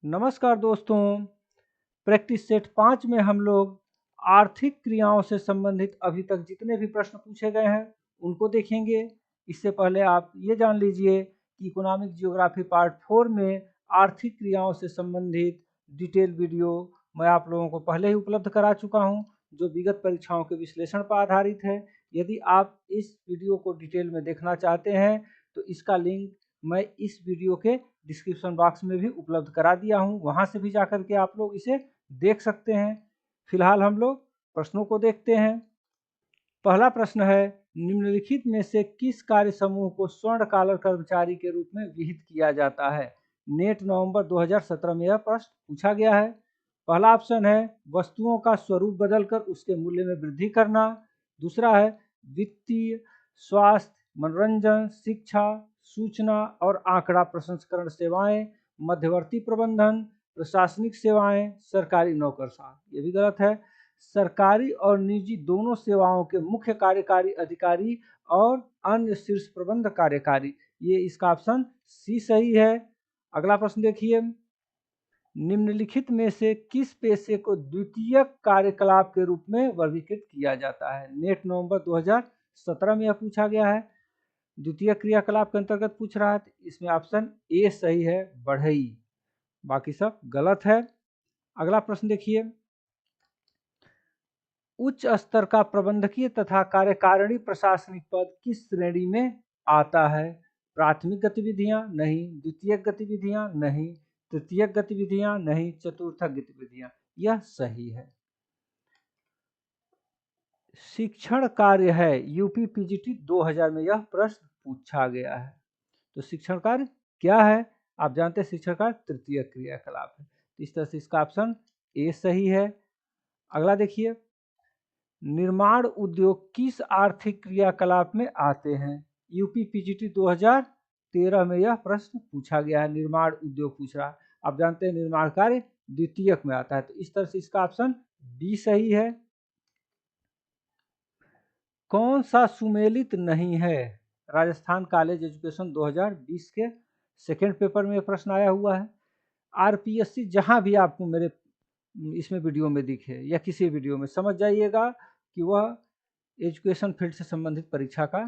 नमस्कार दोस्तों। Practice set 5 में हम लोग आर्थिक क्रियाओं से संबंधित अभी तक जितने भी प्रश्न पूछे गए हैं उनको देखेंगे। इससे पहले आप ये जान लीजिए कि इकोनॉमिक जियोग्राफी पार्ट 4 में आर्थिक क्रियाओं से संबंधित डिटेल वीडियो मैं आप लोगों को पहले ही उपलब्ध करा चुका हूं, जो विगत परीक्षाओं के विश्लेषण पर आधारित है। यदि आप इस वीडियो को डिटेल में देखना चाहते हैं तो इसका लिंक मैं इस वीडियो के डिस्क्रिप्शन बॉक्स में भी उपलब्ध करा दिया हूं, वहां से भी जाकर के आप लोग इसे देख सकते हैं। फिलहाल हम लोग प्रश्नों को देखते हैं। पहला प्रश्न है, निम्नलिखित में से किस कार्य समूह को स्वर्ण कॉलर कर्मचारी के रूप में विहित किया जाता है? नेट नवंबर 2017 में यह प्रश्न पूछा गया है। पहला ऑप्शन है वस्तुओं का स्वरूप बदलकर उसके मूल्य में वृद्धि करना। दूसरा है वित्तीय, स्वास्थ्य, मनोरंजन, शिक्षा, सूचना और आंकड़ा प्रसंस्करण सेवाएं, मध्यवर्ती प्रबंधन, प्रशासनिक सेवाएं, सरकारी नौकरशाही। ये भी गलत है। सरकारी और निजी दोनों सेवाओं के मुख्य कार्यकारी अधिकारी और अन्य शीर्ष प्रबंध कार्यकारी, ये इसका ऑप्शन सी सही है। अगला प्रश्न देखिए, निम्नलिखित में से किस पेशे को द्वितीयक कार्यकलाप के रूप में वर्गीकृत किया जाता है? नेट नवंबर 2017 में यह पूछा गया है। द्वितीय क्रियाकलाप के अंतर्गत पूछ रहा है, तो इसमें ऑप्शन ए सही है, बढ़ई। बाकी सब गलत है। अगला प्रश्न देखिए, उच्च स्तर का प्रबंधकीय तथा कार्यकारिणी प्रशासनिक पद किस श्रेणी में आता है? प्राथमिक गतिविधियां नहीं, द्वितीयक गतिविधियां नहीं, तृतीयक गतिविधियां नहीं, चतुर्थक गतिविधियां। यह सही है। शिक्षण कार्य है, यूपी पीजीटी 2000 में यह प्रश्न पूछा गया है। तो शिक्षण कार्य क्या है? आप जानते हैं शिक्षण कार्य तृतीय क्रियाकलाप है। इस तरह से इसका ऑप्शन ए सही है। अगला देखिए, निर्माण उद्योग किस आर्थिक क्रियाकलाप में आते हैं? यूपी पीजीटी 2013 में यह प्रश्न पूछा गया है। निर्माण उद्योग पूछ रहा है। आप जानते हैं निर्माण कार्य द्वितीयक में आता है, तो इस तरह से इसका ऑप्शन बी सही है। कौन सा सुमेलित नहीं है? राजस्थान कॉलेज एजुकेशन 2020 के सेकेंड पेपर में प्रश्न आया हुआ है। आरपीएससी जहां भी आपको मेरे इसमें वीडियो में दिखे या किसी वीडियो में, समझ जाइएगा कि वह एजुकेशन फील्ड से संबंधित परीक्षा का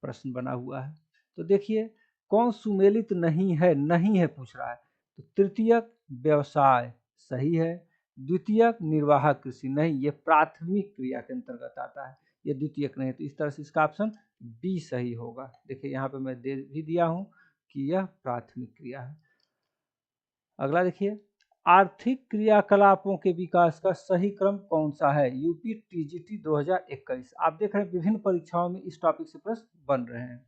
प्रश्न बना हुआ है। तो देखिए, कौन सुमेलित नहीं है, नहीं है पूछ रहा है। तो तृतीयक व्यवसाय सही है। द्वितीयक निर्वाह कृषि नहीं, ये प्राथमिक क्रिया के अंतर्गत आता है, ये द्वितीयक नहीं है। तो इस तरह से इसका ऑप्शन बी सही होगा। देखिए यहाँ पे मैं दे भी दिया हूँ कि यह प्राथमिक क्रिया है। अगला देखिए, आर्थिक क्रियाकलापों के विकास का सही क्रम कौन सा है? UP TGT 2021। आप देख रहे हैं विभिन्न परीक्षाओं में इस टॉपिक से प्रश्न बन रहे हैं।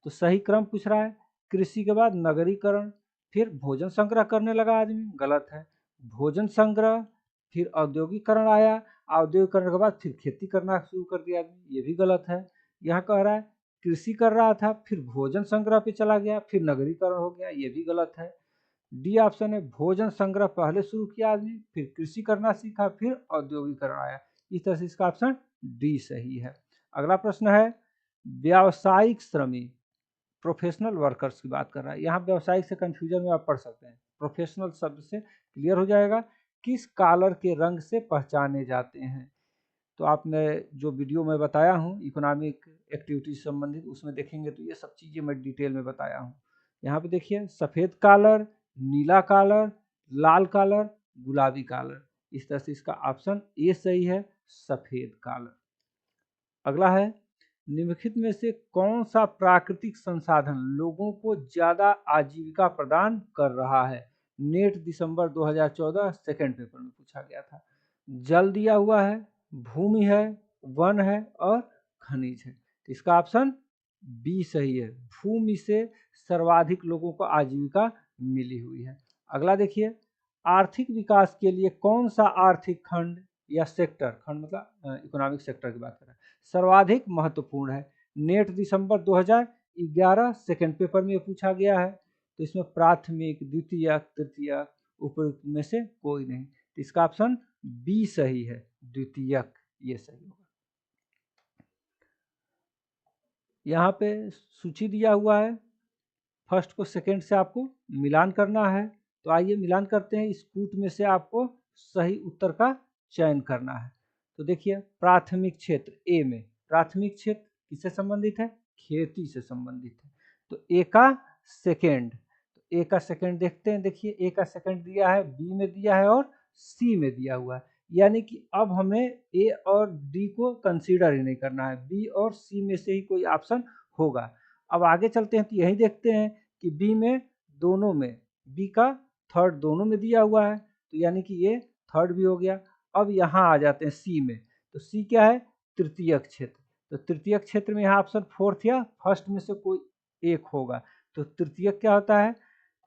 तो सही क्रम पूछ रहा है, कृषि के बाद नगरीकरण, फिर भोजन संग्रह करने लगा आदमी, गलत है। भोजन संग्रह, फिर औद्योगिकरण आया, औद्योगिकरण के बाद फिर खेती करना शुरू कर दिया आदमी, ये भी गलत है। यहाँ कह रहा है कृषि कर रहा था, फिर भोजन संग्रह पे चला गया, फिर नगरीकरण हो गया, ये भी गलत है। डी ऑप्शन है, भोजन संग्रह पहले शुरू किया आदमी, फिर कृषि करना सीखा, फिर औद्योगिकरण आया। इस तरह से इसका ऑप्शन डी सही है। अगला प्रश्न है, व्यावसायिक श्रमिक, प्रोफेशनल वर्कर्स की बात कर रहा है। यहाँ व्यावसायिक से कंफ्यूजन में आप पढ़ सकते हैं, प्रोफेशनल शब्द से क्लियर हो जाएगा। किस कॉलर के रंग से पहचाने जाते हैं? तो आपने जो वीडियो में बताया हूँ इकोनॉमिक एक्टिविटी से संबंधित, उसमें देखेंगे तो ये सब चीज़ें मैं डिटेल में बताया हूँ। यहाँ पे देखिए, सफ़ेद कॉलर, नीला कॉलर, लाल कॉलर, गुलाबी कॉलर। इस तरह से इसका ऑप्शन ए सही है, सफ़ेद कॉलर। अगला है, निम्नलिखित में से कौन सा प्राकृतिक संसाधन लोगों को ज्यादा आजीविका प्रदान कर रहा है? नेट दिसंबर 2014 सेकेंड पेपर में पूछा गया था। जल दिया हुआ है, भूमि है, वन है और खनिज है। तो इसका ऑप्शन बी सही है, भूमि से सर्वाधिक लोगों को आजीविका मिली हुई है। अगला देखिए, आर्थिक विकास के लिए कौन सा आर्थिक खंड या सेक्टर, खंड मतलब इकोनॉमिक सेक्टर की बात कर रहे हैं, सर्वाधिक महत्वपूर्ण है? नेट दिसंबर 2011 सेकेंड पेपर में पूछा गया है। तो इसमें प्राथमिक, द्वितीयक, तृतीयक, उपयुक्त में से कोई नहीं। तो इसका ऑप्शन बी सही है, द्वितीयक, ये सही होगा। यहाँ पे सूची दिया हुआ है, फर्स्ट को सेकेंड से आपको मिलान करना है। तो आइए मिलान करते हैं, इस कूट में से आपको सही उत्तर का चयन करना है। तो देखिए प्राथमिक क्षेत्र ए में, प्राथमिक क्षेत्र किससे संबंधित है? खेती से संबंधित है। तो ए का सेकेंड, तो ए का सेकेंड देखते हैं। देखिए ए का सेकेंड दिया है, बी में दिया है और सी में दिया हुआ है, यानी कि अब हमें ए और डी को कंसीडर ही नहीं करना है, बी और सी में से ही कोई ऑप्शन होगा। अब आगे चलते हैं तो यही देखते हैं कि बी में दोनों में, बी का थर्ड दोनों में दिया हुआ है, तो यानी कि ये थर्ड भी हो गया। अब यहाँ आ जाते हैं सी में, तो सी क्या है? तृतीयक क्षेत्र। तो तृतीयक क्षेत्र में यहाँ ऑप्शन फोर्थ या फर्स्ट में से कोई एक होगा। तो तृतीयक क्या होता है?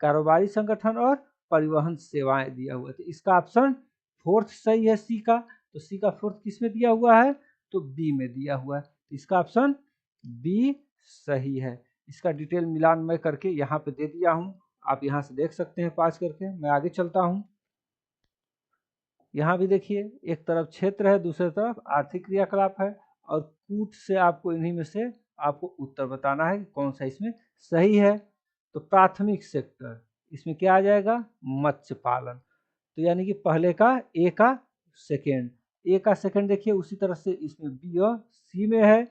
कारोबारी संगठन और परिवहन सेवाएं दिया हुआ है, तो इसका ऑप्शन फोर्थ सही है सी का। तो सी का फोर्थ किस में दिया हुआ है? तो बी में दिया हुआ है, तो इसका ऑप्शन बी सही है। इसका डिटेल मिलान मैं करके यहाँ पे दे दिया हूँ, आप यहाँ से देख सकते हैं पास करके। मैं आगे चलता हूँ, यहाँ भी देखिए एक तरफ क्षेत्र है, दूसरी तरफ आर्थिक क्रियाकलाप है, और कूट से आपको इन्हीं में से आपको उत्तर बताना है कि कौन सा इसमें सही है। तो प्राथमिक सेक्टर, इसमें क्या आ जाएगा? मत्स्य पालन। तो यानी कि पहले का ए का सेकेंड, ए का सेकेंड देखिए उसी तरह से इसमें बी और सी में है।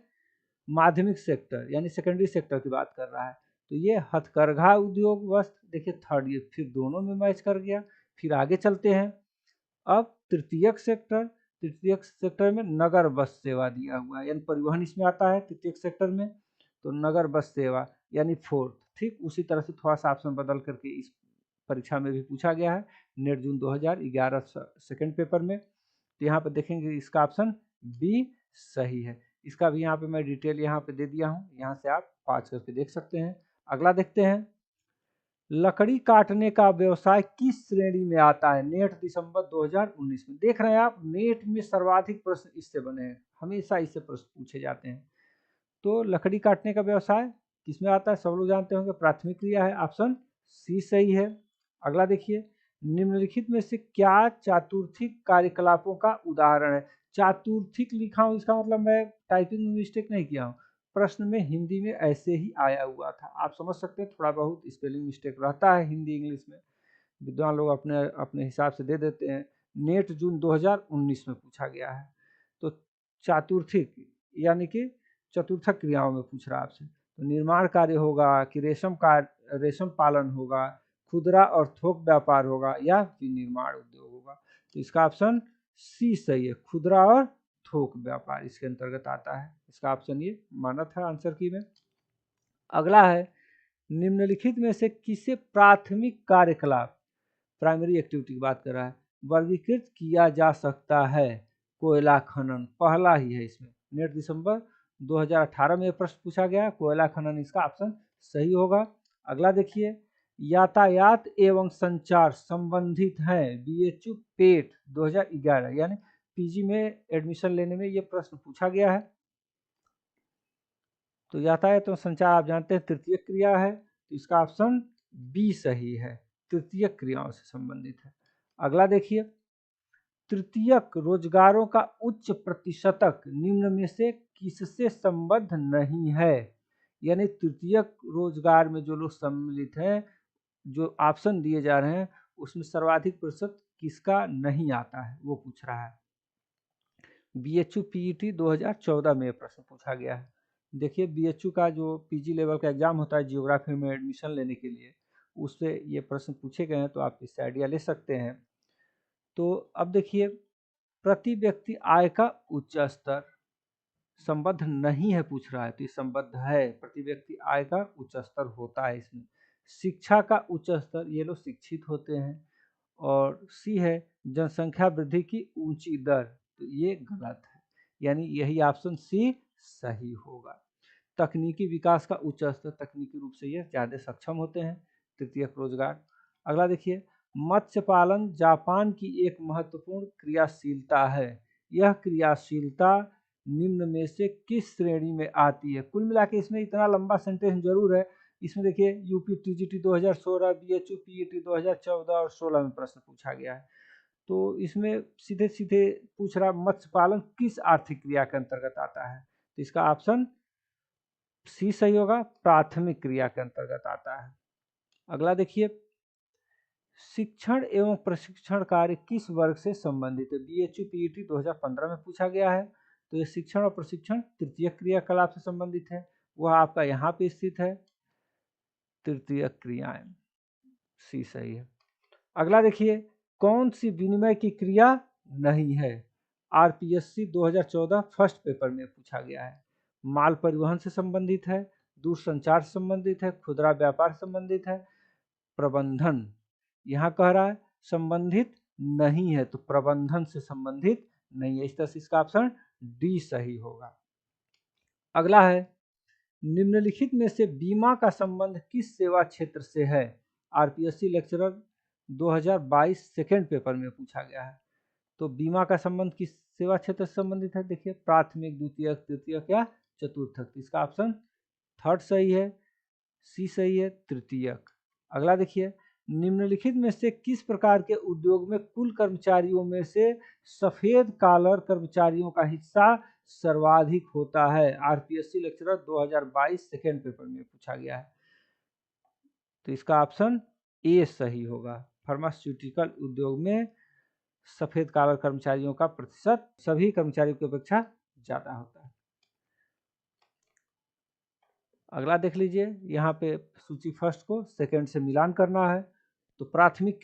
माध्यमिक सेक्टर यानी सेकेंडरी सेक्टर की बात कर रहा है, तो ये हथकरघा उद्योग वस्त्र, देखिए थर्ड, ये फिर दोनों में मैच कर गया। फिर आगे चलते हैं, अब तृतीयक सेक्टर, तृतीयक सेक्टर में नगर बस सेवा दिया हुआ है, यानी परिवहन इसमें आता है तृतीयक सेक्टर में, तो नगर बस सेवा यानी फोर्थ। ठीक उसी तरह से थोड़ा सा ऑप्शन बदल करके इस परीक्षा में भी पूछा गया है, नेट जून 2011 सेकेंड पेपर में। तो यहाँ पे देखेंगे इसका ऑप्शन बी सही है। इसका भी यहाँ पे मैं डिटेल यहाँ पे दे दिया हूँ, यहाँ से आप पाँच करके देख सकते हैं। अगला देखते हैं, लकड़ी काटने का व्यवसाय किस श्रेणी में आता है? नेट दिसंबर 2019 में। देख रहे हैं आप, नेट में सर्वाधिक प्रश्न इससे बने हैं, हमेशा इससे प्रश्न पूछे जाते हैं। तो लकड़ी काटने का व्यवसाय किसमें आता है? सब लोग जानते होंगे, प्राथमिक क्रिया है, ऑप्शन सी सही है। अगला देखिए, निम्नलिखित में से क्या चातुर्थिक कार्यकलापों का उदाहरण है? चातुर्थिक लिखा हूँ, इसका मतलब मैं टाइपिंग में मिस्टेक नहीं किया हूँ, प्रश्न में हिंदी में ऐसे ही आया हुआ था। आप समझ सकते हैं थोड़ा बहुत स्पेलिंग मिस्टेक रहता है हिंदी इंग्लिश में, विद्वान लोग अपने अपने हिसाब से दे देते हैं। नेट जून 2019 में पूछा गया है। तो चातुर्थिक यानी कि चतुर्थक क्रियाओं में पूछ रहा है आपसे, तो निर्माण कार्य होगा कि रेशम पालन होगा, खुदरा और थोक व्यापार होगा, या विनिर्माण उद्योग होगा। तो इसका ऑप्शन सी सही है, खुदरा और थोक व्यापार इसके अंतर्गत आता है। इसका ऑप्शन ये माना था आंसर की में। अगला है, निम्नलिखित में से किसे प्राथमिक कार्यकलाप, प्राइमरी एक्टिविटी की बात कर रहा है, वर्गीकृत किया जा सकता है? कोयला खनन पहला ही है इसमें, नेट दिसंबर 2018 में प्रश्न पूछा गया, कोयला खनन इसका ऑप्शन सही होगा। अगला देखिए, यातायात एवं संचार संबंधित है, बीएचयू पेट 2011, यानी पीजी में एडमिशन लेने में ये प्रश्न पूछा गया है। तो यातायात एवं संचार आप जानते हैं तृतीय क्रिया है, तो इसका ऑप्शन बी सही है, तृतीय क्रियाओं से संबंधित है। अगला देखिए, तृतीयक रोजगारों का उच्च प्रतिशतक निम्न में से किससे संबद्ध नहीं है? यानी तृतीयक रोजगार में जो लोग सम्मिलित हैं, जो ऑप्शन दिए जा रहे हैं उसमें सर्वाधिक प्रतिशत किसका नहीं आता है, वो पूछ रहा है। बीएचयू पीईटी 2014 में प्रश्न पूछा गया है। देखिए बीएचयू का जो पीजी लेवल का एग्जाम होता है जियोग्राफी में एडमिशन लेने के लिए, उससे ये प्रश्न पूछे गए हैं, तो आप इससे आइडिया ले सकते हैं। तो अब देखिए, प्रति व्यक्ति आय का उच्च स्तर संबद्ध नहीं है पूछ रहा है, तो ये संबद्ध है, प्रति व्यक्ति आय का उच्च स्तर होता है इसमें। शिक्षा का उच्च स्तर, ये लोग शिक्षित होते हैं। और सी है जनसंख्या वृद्धि की ऊंची दर, तो ये गलत है, यानी यही ऑप्शन सी सही होगा। तकनीकी विकास का उच्च स्तर, तकनीकी रूप से ये ज़्यादा सक्षम होते हैं, तृतीयक रोजगार। अगला देखिए, मत्स्य पालन जापान की एक महत्वपूर्ण क्रियाशीलता है, यह क्रियाशीलता निम्न में से किस श्रेणी में आती है? कुल मिला के इसमें इतना लंबा सेंटेंस जरूर है, इसमें देखिए यूपी टीजीटी 2016, बीएचयू पीईटी 2014 और 16 में प्रश्न पूछा गया है। तो इसमें सीधे सीधे पूछ रहा, मत्स्य पालन किस आर्थिक क्रिया के अंतर्गत आता है? तो इसका ऑप्शन सी सही होगा, प्राथमिक क्रिया के अंतर्गत आता है। अगला देखिए, शिक्षण एवं प्रशिक्षण कार्य किस वर्ग से संबंधित है? BHU PET 2015 में पूछा गया है। तो ये शिक्षण और प्रशिक्षण तृतीय क्रियाकलाप से संबंधित है, वह आपका यहाँ पे स्थित है, तृतीय क्रियाएं, सी सही है। अगला देखिए, कौन सी विनिमय की क्रिया नहीं है? RPSC 2014 फर्स्ट पेपर में पूछा गया है। माल परिवहन से संबंधित है, दूरसंचार से संबंधित है, खुदरा व्यापार से संबंधित है, प्रबंधन, यहाँ कह रहा है संबंधित नहीं है, तो प्रबंधन से संबंधित नहीं है। इस तरह से इसका ऑप्शन डी सही होगा। अगला है, निम्नलिखित में से बीमा का संबंध किस सेवा क्षेत्र से है? RPSC लेक्चरर 2022 सेकेंड पेपर में पूछा गया है। तो बीमा का संबंध किस सेवा क्षेत्र से संबंधित है? देखिए, प्राथमिक, द्वितीयक, तृतीयक या चतुर्थक। इसका ऑप्शन थर्ड सही है, सी सही है, तृतीयक। अगला देखिए, निम्नलिखित में से किस प्रकार के उद्योग में कुल कर्मचारियों में से सफेद कॉलर कर्मचारियों का हिस्सा सर्वाधिक होता है? RPSC लेक्चरर 2022 सेकेंड पेपर में पूछा गया है। तो इसका ऑप्शन ए सही होगा। फार्मास्यूटिकल उद्योग में सफेद कॉलर कर्मचारियों का प्रतिशत सभी कर्मचारियों की अपेक्षा ज्यादा होता है। अगला देख लीजिए, यहाँ पे सूची फर्स्ट को सेकंड से मिलान करना है। तो प्राथमिक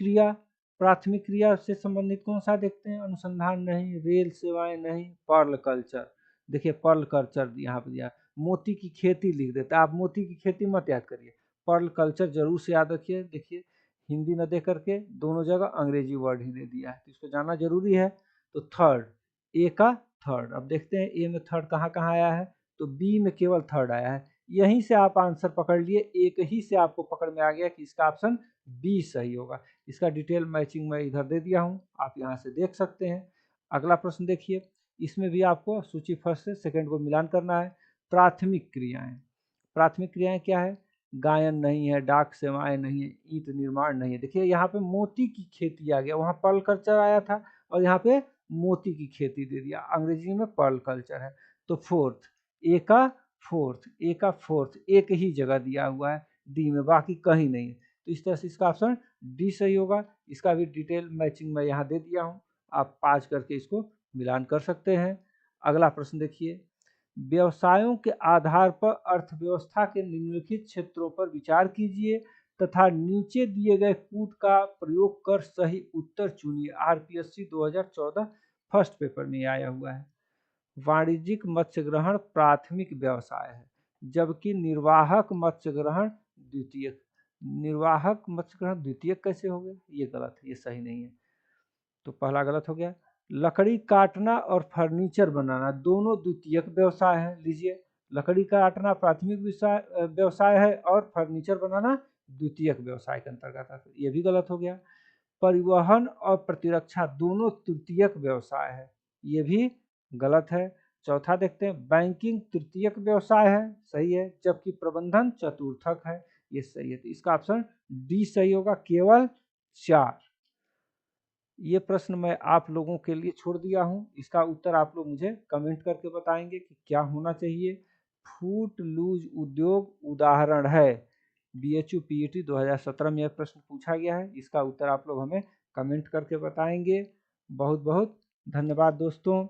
क्रिया से संबंधित कौन सा देखते हैं? अनुसंधान नहीं, रेल सेवाएं नहीं, पर्ल कल्चर। देखिए, पर्ल कल्चर यहाँ पे दिया, मोती की खेती लिख देते हैं, आप मोती की खेती मत याद करिए, पर्ल कल्चर जरूर से याद रखिए। देखिए, हिंदी न दे करके दोनों जगह अंग्रेजी वर्ड ही दे दिया है, तो इसको जानना जरूरी है। तो थर्ड, ए का थर्ड। अब देखते हैं ए में थर्ड कहाँ कहाँ आया है, तो बी में केवल थर्ड आया है। यहीं से आप आंसर पकड़ लिए, एक ही से आपको पकड़ में आ गया कि इसका ऑप्शन बी सही होगा। इसका डिटेल मैचिंग मैं इधर दे दिया हूं, आप यहां से देख सकते हैं। अगला प्रश्न देखिए, इसमें भी आपको सूची फर्स्ट से सेकंड को मिलान करना है। प्राथमिक क्रियाएं क्या है? गायन नहीं है, डाक सेवाएं नहीं है, ईंट निर्माण नहीं है। देखिए, यहाँ पे मोती की खेती आ गया, वहां पर्ल कल्चर आया था और यहाँ पे मोती की खेती दे दिया, अंग्रेजी में पर्ल कल्चर है। तो फोर्थ, ए का फोर्थ एक ही जगह दिया हुआ है, डी में, बाकी कहीं नहीं है। तो इस तरह से इसका ऑप्शन डी सही होगा। इसका भी डिटेल मैचिंग मैं यहाँ दे दिया हूँ, आप पाँच करके इसको मिलान कर सकते हैं। अगला प्रश्न देखिए, व्यवसायों के आधार पर अर्थव्यवस्था के निम्नलिखित क्षेत्रों पर विचार कीजिए तथा नीचे दिए गए कूट का प्रयोग कर सही उत्तर चुनिए। RPSC 2014 फर्स्ट पेपर में आया हुआ है। वाणिज्यिक मत्स्य ग्रहण प्राथमिक व्यवसाय है, जबकि निर्वाहक मत्स्य ग्रहण द्वितीयक। निर्वाहक मत्स्य ग्रहण द्वितीयक कैसे हो गया? ये गलत है, ये सही नहीं है, तो पहला गलत हो गया। लकड़ी काटना और फर्नीचर बनाना दोनों द्वितीयक व्यवसाय है। लीजिए, लकड़ी काटना प्राथमिक व्यवसाय है और फर्नीचर बनाना द्वितीयक व्यवसाय के अंतर्गत है, ये भी गलत हो गया। परिवहन और प्रतिरक्षा दोनों तृतीयक व्यवसाय है, ये भी गलत है। चौथा देखते हैं, बैंकिंग तृतीयक व्यवसाय है, सही है, जबकि प्रबंधन चतुर्थक है, ये सही है। तो इसका ऑप्शन डी सही होगा, केवल 4। ये प्रश्न मैं आप लोगों के लिए छोड़ दिया हूं, इसका उत्तर आप लोग मुझे कमेंट करके बताएंगे कि क्या होना चाहिए। फूट लूज उद्योग उदाहरण है। BHU PET 2017 में यह प्रश्न पूछा गया है, इसका उत्तर आप लोग हमें कमेंट करके बताएंगे। बहुत बहुत धन्यवाद दोस्तों।